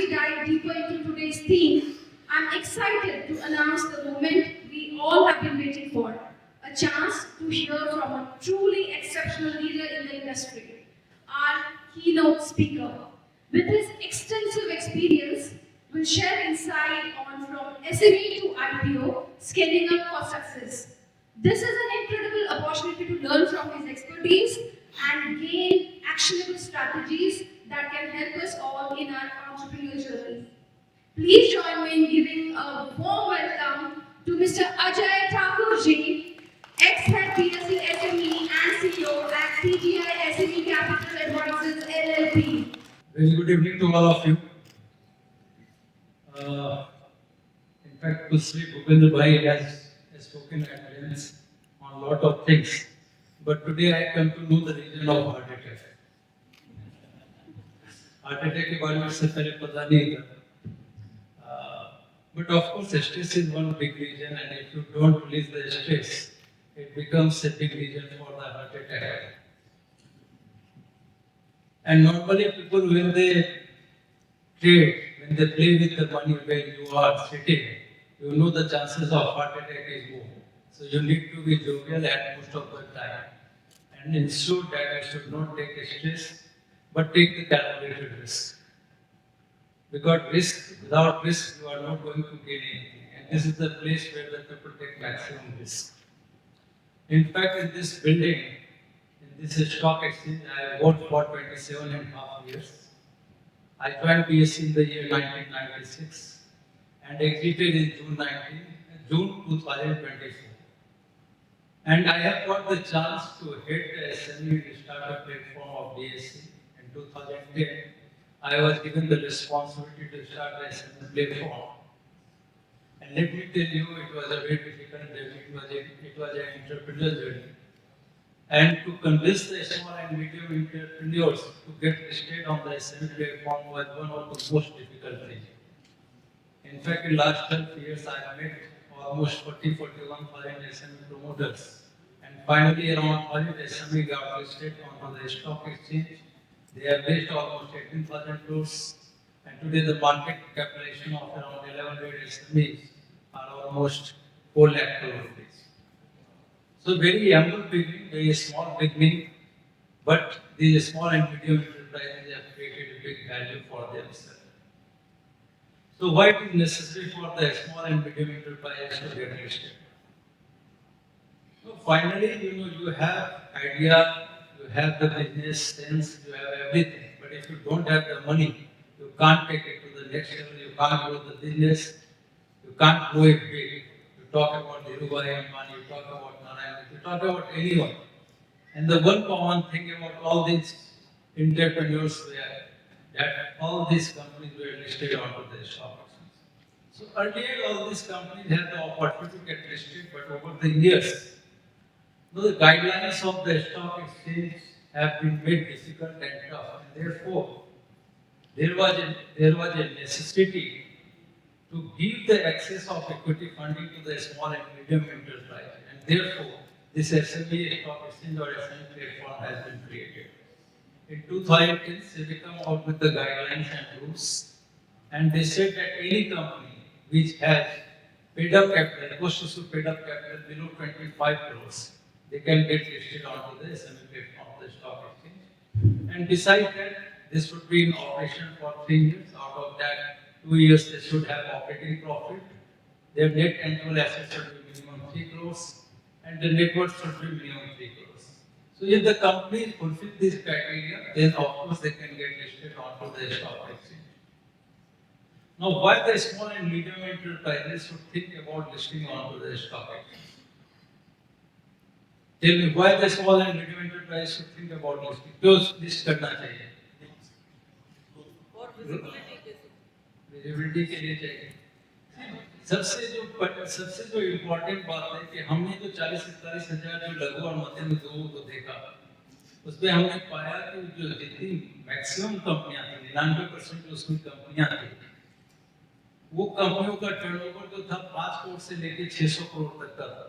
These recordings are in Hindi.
we dive deeper into today's theme, I'm excited to announce the moment we all have been waiting for, a chance to hear from a truly exceptional leader in the industry, our keynote speaker. With his extensive experience, will share insight on from SME to IPO, scaling up for success. This is an incredible opportunity to learn from his expertise and gain actionable strategies that can help us all in our entrepreneurial journey. Please join me in giving a warm welcome to Mr. Ajay Thakurji, ex-head BSc SME and CEO at CGI SME Capital Advisors LLP. Very good evening to all of you. In fact, Kusri Bhupendra Bhai has spoken at length on a lot of things. But today I come to know the reason of heart attack. Heart attack के बारे में इससे पहले पता नहीं था. But of course, stress is one big reason, and if you don't release the stress, it becomes a big reason for the heart attack. And normally people, when they trade, when they play with the money where you are sitting, you know the chances of heart attack is more. So you need to be jovial at most of the time and ensure that you should not take a stress, but take the calculated risk. Because without risk, you are not going to gain anything. And this is the place where the people take maximum risk. In fact, in this building, in this stock exchange, I worked for 27.5 years. I joined BSc in the year 1996 and exited in June 2024. And I have got the chance to head the SME startup platform of BSc in 2010. I was given the responsibility to start the SME platform. And let me tell you, it was a very difficult journey. It was an entrepreneurial journey. And to convince the small and medium entrepreneurs to get listed on the SME platform was one of the most difficult things. In fact, in the last 12 years, I met almost 41,000 SME promoters. And finally, around 1,000 SME got listed on the stock exchange. They have raised almost 18,000 crores. And today, the market capitalization of around 1,100 SMEs are almost 4 lakh crore rupees. So very humble beginning, very small beginning, but these small and medium enterprises have created a big value for themselves. So why it is necessary for the small and medium enterprises to get listed? So finally, you have idea, you have the business sense, you have everything, but if you don't have the money, you can't take it to the next level, you can't grow the business, you can't grow it big. You talk about Dhirubhai Ambani, you talk about Narayan, you talk about anyone. And the one common thing about all these entrepreneurs were that all these companies were listed onto the stock exchange. So earlier all these companies had the opportunity to get listed, but over the years, the guidelines of the stock exchange have been made difficult and tough. And therefore, there was a necessity to give the access of equity funding to the small and medium enterprise. And therefore, this SME stock exchange or SME platform has been created. In 2010, they come out with the guidelines and rules, and they said that any company which has paid up capital, post-issue paid up capital below 25 crores, they can get listed onto the SME platform of the stock exchange. And besides that, this would be in operation for 3 years. Out of that, 2 years they should have operating profit. Their net annual assets should be minimum 3 crores, and the net worth should be minimum 3 crores. So if the company fulfill these criteria, then of course they can get listed onto the stock exchange. Now, why the small and medium enterprises should think about listing onto the stock exchange? Tell me why the small and medium enterprise should think about listing. क्यों list करना चाहिए? विजिबिलिटी के लिए चाहिए. सबसे जो इम्पोर्टेंट बात है कि हमने जो 40-41 हजार जो लघु और मध्यम उद्योगों को देखा, उसमें हमने पाया कि जो जितनी मैक्सिमम कंपनियां थी, 99% जो उसमें कंपनियां थी, वो कंपनियों का टर्नओवर जो था 5 करोड़ से लेकर 600 करोड़ तक का था.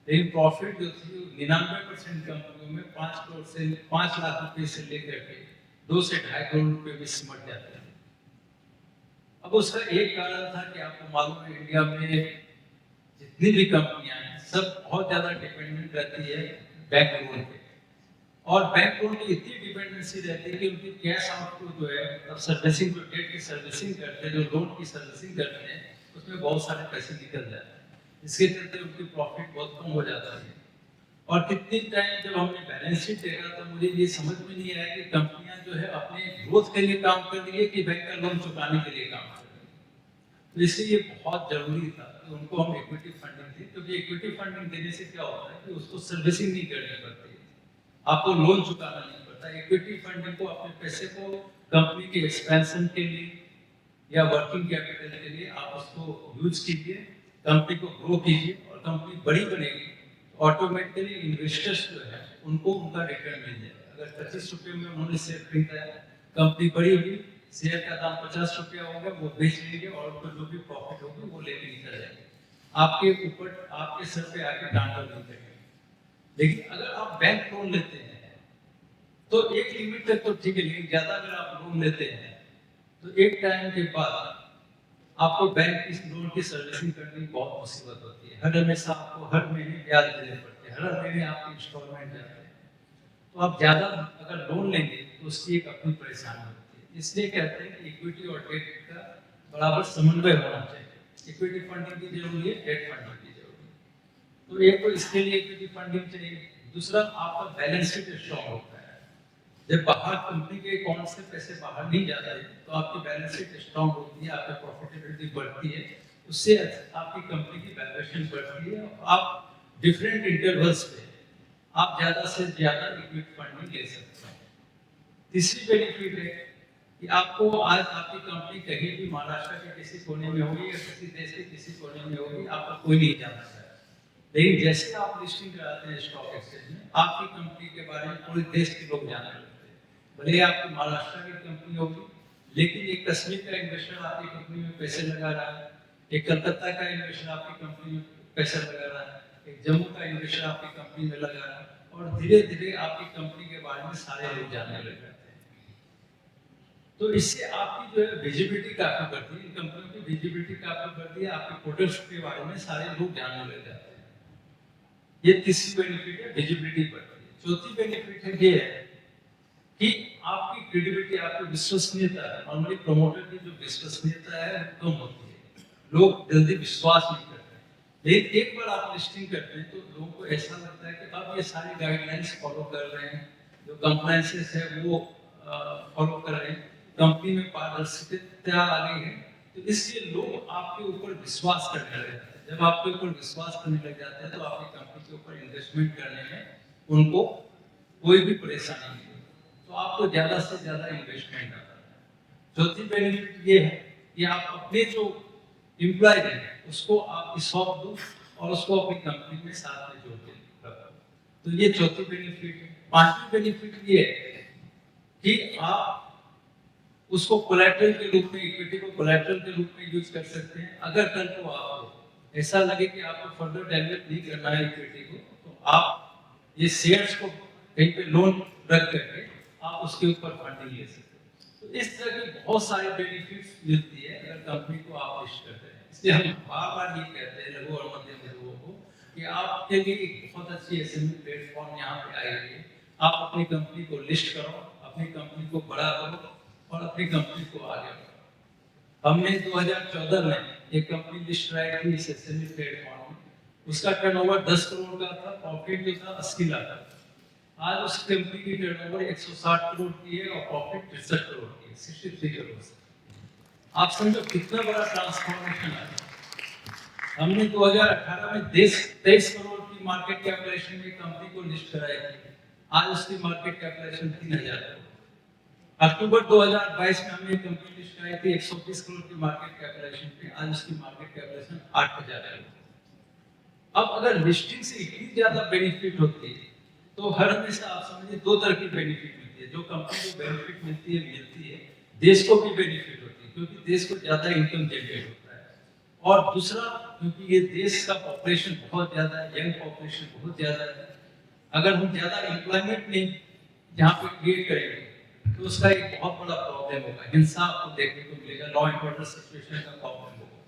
लेकिन प्रॉफिट जो थी 99% कंपनियों में 5 करोड़ से 5 लाख रुपए से लेकर के 2 से 2.5 करोड़ रुपए में सिमट जाते हैं. अब उसका एक कारण था कि आपको मालूम है इंडिया में जितनी भी कंपनियां हैं सब बहुत ज्यादा डिपेंडेंट रहती है बैंक लोन पे, और बैंक लोन की इतनी डिपेंडेंसी रहती है कि उनकी कैश आउटफ्लो जो है, मतलब सर्विसिंग, जो डेट की सर्विसिंग करते हैं, जो लोन की सर्विसिंग करते हैं, उसमें बहुत सारे पैसे निकल जाते हैं। इसके चलते उनकी प्रॉफिट बहुत कम हो जाता है। और कितनी टाइम जब हमने बैलेंस शीट देखा तो मुझे ये समझ में नहीं आया कि कंपनियां जो है अपने ग्रोथ के लिए काम कर रही है कि बैंक का लोन चुकाने के लिए काम कर रही है। तो इसलिए ये बहुत जरूरी था कि उनको हम इक्विटी फंडिंग दें, क्योंकि इक्विटी फंडिंग देने से क्या होता है कि उसको सर्विसिंग नहीं करनी पड़ती है, आपको लोन चुकाना नहीं पड़ता। इक्विटी फंडिंग को अपने पैसे को कंपनी के एक्सपेंशन के लिए या वर्किंग कैपिटल के लिए आप उसको यूज कीजिए, कंपनी को ग्रो कीजिए, और कंपनी बड़ी बनेगी, ऑटोमेटिकली इन्वेस्टर्स जो है उनको उनका रिटर्न मिल जाएगा। अगर 25 रुपये में उन्होंने शेयर खरीदा है, कंपनी बड़ी हुई, शेयर का दाम 50 रुपया होगा, वो बेच लेंगे और उनको जो भी प्रॉफिट होगी वो लेके निकल जाएंगे, आपके ऊपर, आपके सर पे आके डांडा नहीं करेंगे। लेकिन अगर आप बैंक लोन लेते हैं तो एक लिमिट तक तो ठीक है, लेकिन ज्यादा अगर आप लोन लेते हैं तो एक टाइम के बाद आपको बैंक की लोन की सर्विसिंग करने की बहुत मुसीबत होती है। हर हमेशा आपको हर महीने ब्याज देने पड़ते हैं, हर महीने आपके इंस्टॉलमेंट जाते हैं। तो आप ज्यादा अगर लोन लेंगे तो उसकी एक अपनी परेशानी होती है। इसलिए कहते हैं कि इक्विटी और डेट का बराबर समन्वय होना चाहिए। इक्विटी फंडिंग की जरूरी है, डेट फंडिंग की जरूरी है। तो एक तो इसके लिए इक्विटी फंडिंग चाहिए, दूसरा आपका बैलेंस शीट स्ट्रॉन्ग होता है। जब बाहर कंपनी के अकाउंट से पैसे बाहर नहीं जाते तो आपकी बैलेंस शीट स्ट्रांग होती है, आपकी प्रॉफिटेबिलिटी बढ़ती है, उससे आपकी कंपनी की वैल्यूएशन बढ़ती है, और आप डिफरेंट इंटरवल्स पे आप ज्यादा से ज्यादा इक्विटी फंडिंग ले सकते हैं। तीसरी बेनिफिट है कि आपको आज आपकी कंपनी कहीं भी महाराष्ट्र के किसी कोने में होगी या किसी देश के किसी कोने में होगी, आपका कोई नहीं जानता है। लेकिन जैसे आप लिस्टिंग कराते हैं स्टॉक एक्सचेंज में, आपकी कंपनी के बारे में पूरे देश के लोग जानने लगते हैं। भले आपकी महाराष्ट्र की कंपनी होगी, लेकिन एक कश्मीर का इन्वेस्टर आपकी कंपनी में पैसे लगा रहा है, एक कलकत्ता का इन्वेस्टर आपकी कंपनी में पैसा लगा रहा है, एक जम्मू का इन्वेस्टर आपकी कंपनी में लगा रहा है, और धीरे धीरे आपकी कंपनी के बारे में सारे लोग जानने लग जाते हैं। तो इससे आपकी जो है विजिबिलिटी काफी बढ़ती है, इन कंपनियों की विजिबिलिटी काफी बढ़ती है, आपके प्रोडक्ट्स के बारे में सारे लोग जानने लग जाते हैं। ये तीसरी बेनिफिट है, विजिबिलिटी बढ़ती है। चौथी बेनिफिट है ये है कि आपकी क्रेडिबिलिटी, आपकी विश्वसनीयता, नॉर्मली प्रमोटर की जो विश्वसनीयता है वो कम होती है, लोग जल्दी विश्वास नहीं करते। लेकिन एक बार आप लिस्टिंग करते हैं तो लोगों को ऐसा लगता है कि अब ये सारी गाइडलाइंस फॉलो कर रहे हैं, जो कंप्लायंसेस है वो फॉलो कर रहे हैं, कंपनी में पारदर्शिता आ गई है, तो इसलिए लोग आपके ऊपर विश्वास करने लग जाते हैं। जब आपके ऊपर विश्वास करने लग जाते हैं तो आपकी कंपनी के ऊपर इन्वेस्टमेंट करने में उनको कोई भी परेशानी नहीं होती, तो आपको ज्यादा से ज्यादा इन्वेस्टमेंट आता है। चौथी बेनिफिट ये है कि आप अपने जो एम्प्लॉय हैं उसको आप सौंप दो और उसको अपनी कंपनी में साथ में जोड़ के रखो। तो ये चौथी बेनिफिट है। पांचवी बेनिफिट ये है कि आप उसको कोलैटरल के रूप में, इक्विटी को कोलैटरल के रूप में यूज कर सकते हैं। अगर कल को आपको ऐसा लगे कि आपको फर्दर डाइल्यूट नहीं करना है इक्विटी को, तो आप ये शेयर्स को कहीं पे लोन रख करके आप उसके ऊपर फंडिंग ले सकते हैं। तो इस तरह की बहुत सारे बेनिफिट्स मिलती है अगर कंपनी को आप लिस्ट करते हैं। इसलिए हम बार बार ये कहते हैं लघु और मध्यम उद्योगों को कि आपके लिए एक बहुत अच्छी एसएमई प्लेटफॉर्म यहाँ पे आई है। आप अपनी कंपनी को लिस्ट करो, अपनी कंपनी को बड़ा करो और अपनी कंपनी को आगे बढ़ाओ। हमने 2014 में एक कंपनी लिस्ट कराई थी इस एसएमई प्लेटफॉर्म में, उसका टर्नओवर 10 करोड़ का था, प्रॉफिट जो था 80 लाख का। आज उस कंपनी की टर्नओवर 160 करोड़ की है और प्रॉफिट 63 करोड़ की है, 63 करोड़ से। आप समझो कितना बड़ा ट्रांसफॉर्मेशन आया। हमने 2018 में 23 करोड़ की मार्केट कैपिटलाइजेशन में कंपनी को लिस्ट कराई थी, आज उसकी मार्केट कैपिटलाइजेशन 3000 करोड़। अक्टूबर 2022 में हमने कंपनी लिस्ट कराई थी 120 करोड़ की मार्केट कैपिटलाइजेशन पे, आज उसकी मार्केट कैपिटलाइजेशन 8000 करोड़। अब अगर लिस्टिंग से इतनी ज्यादा बेनिफिट होती है तो हर हमेशा आप समझिए दो तरह की बेनिफिट मिलती है। जो कंपनी को बेनिफिट मिलती है, देश को भी बेनिफिट होती है, क्योंकि देश को ज्यादा इनकम जनरेट होता है। और दूसरा, क्योंकि ये देश का पॉपुलेशन बहुत ज्यादा है, यंग पॉपुलेशन बहुत ज्यादा है, अगर हम ज्यादा एम्प्लॉयमेंट नहीं यहाँ पे क्रिएट करेंगे तो उसका एक बहुत बड़ा प्रॉब्लम होगा, हिंसा आपको देखने को मिलेगा, लॉ एंड ऑर्डर सिचुएशन का प्रॉब्लम होगा।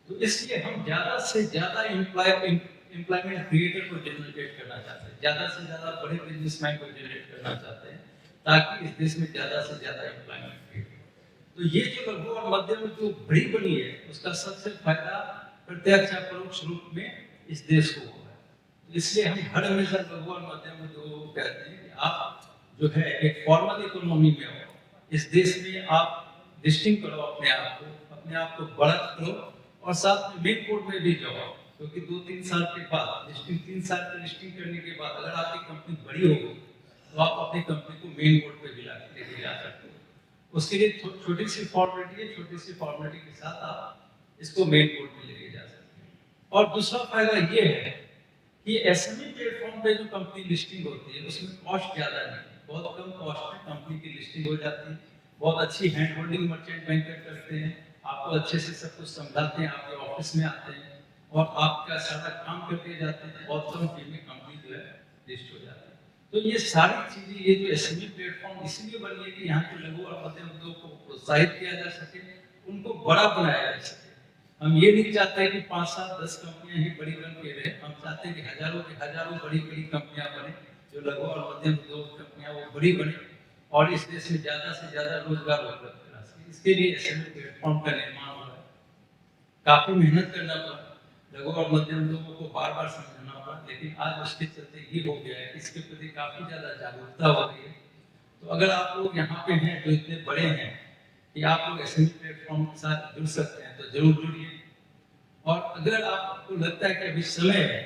तो इसलिए हम ज़्यादा से ज़्यादा एम्प्लॉयमेंट क्रिएटर को जनरेट करना चाहते हैं, ज़्यादा से ज़्यादा बड़े बिजनेसमैन को जनरेट करना चाहते हैं, ताकि इस देश में ज़्यादा से ज़्यादा एम्प्लॉयमेंट क्रिएट हो। तो ये जो लघु और मध्यम जो बड़ी बनी है, उसका सबसे फायदा प्रत्यक्ष या परोक्ष रूप में इस देश को होगा। इसलिए हम हर हमेशा लघु और मध्यम उद्योग को कहते हैं कि आप जो है एक फॉर्मल इकोनॉमी में हो, इस देश में आप लिस्टिंग करो अपने आप को बड़ा करो, और साथ में मेन बोर्ड में भी जाओ, क्योंकि 2-3 साल के बाद लिस्टिंग, 3 साल की लिस्टिंग करने के बाद अगर आपकी कंपनी बड़ी हो गई तो आप अपनी कंपनी को मेन बोर्ड पे भी लेके जा सकते हो। उसके लिए छोटी सी फॉर्मेलिटी है, छोटी सी फॉर्मेलिटी के साथ आप इसको मेन बोर्ड में लेके जा सकते हैं। और दूसरा फायदा ये है कि एसएमई प्लेटफॉर्म पे जो कंपनी लिस्टिंग होती है उसमें कॉस्ट ज़्यादा नहीं है, बहुत कम कॉस्ट में कंपनी की लिस्टिंग हो जाती है, बहुत अच्छी हैंड होल्डिंग मर्चेंट बैंकर करते हैं, आपको अच्छे से सब कुछ समझाते हैं, आपके ऑफिस में आते हैं और आपका सारा काम करके जाते हैं, बहुत कम फी में कंपनी जो है लिस्ट हो जाती है। तो ये सारी चीज़ें, ये जो एसएमई प्लेटफॉर्म इसलिए बनी है कि यहाँ के लघु और मध्यम उद्योग को प्रोत्साहित किया जा सके, उनको बड़ा बनाया जा सके। हम ये नहीं चाहते कि 5, 7, 10 कंपनियां ही बड़ी बन के रहे, हम चाहते हैं कि हजारों की हजारों बड़ी बड़ी कंपनियां बने, जो लघु और मध्यम उद्योग कंपनियां वो बड़ी बने और इस देश में ज़्यादा से ज़्यादा रोजगार उपलब्ध करा सके। इसके लिए एसएमई प्लेटफॉर्म का निर्माण हुआ है, काफ़ी मेहनत करना पड़ा, लघु और मध्यम उद्योगों को बार बार समझाना पड़ा, लेकिन आज उसके चलते ये हो गया है, इसके प्रति काफ़ी ज़्यादा जागरूकता हो गई है। तो अगर आप लोग यहाँ पे हैं जो इतने बड़े हैं कि आप लोग एसएमई प्लेटफॉर्म के साथ जुड़ सकते हैं, तो जरूर जुड़िए। और अगर आपको लगता है कि अभी समय है,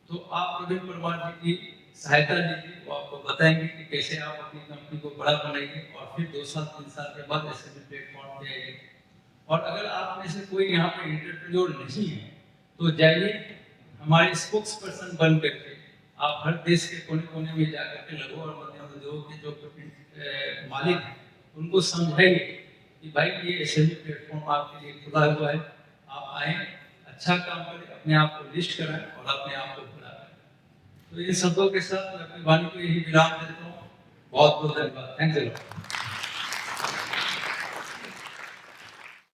तो आप प्रवीण परमार जी की सहायता लीजिए, वो आपको बताएंगे कि कैसे आप अपनी कंपनी को बड़ा बनाएंगे और फिर 2 साल 3 साल के बाद एसएमई प्लेटफॉर्म पे आइए। और अगर आप में से कोई यहाँ पे एंटरप्रेन्योर नहीं है, तो जाइए हमारे स्पोक्स पर्सन बन करके आप हर देश के कोने कोने में जाकर के लघु और मध्यम उद्योग के जो मालिक हैं उनको समझाइए कि भाई ये एसएमई प्लेटफॉर्म आपके लिए खुला हुआ है, आप आए, अच्छा काम करें, अपने आप को लिस्ट कराएं और अपने आप को खुला करें। तो इन शब्दों के साथ मैं अपनी वाणी को यही विराम देता हूँ। बहुत बहुत धन्यवाद। Thank you.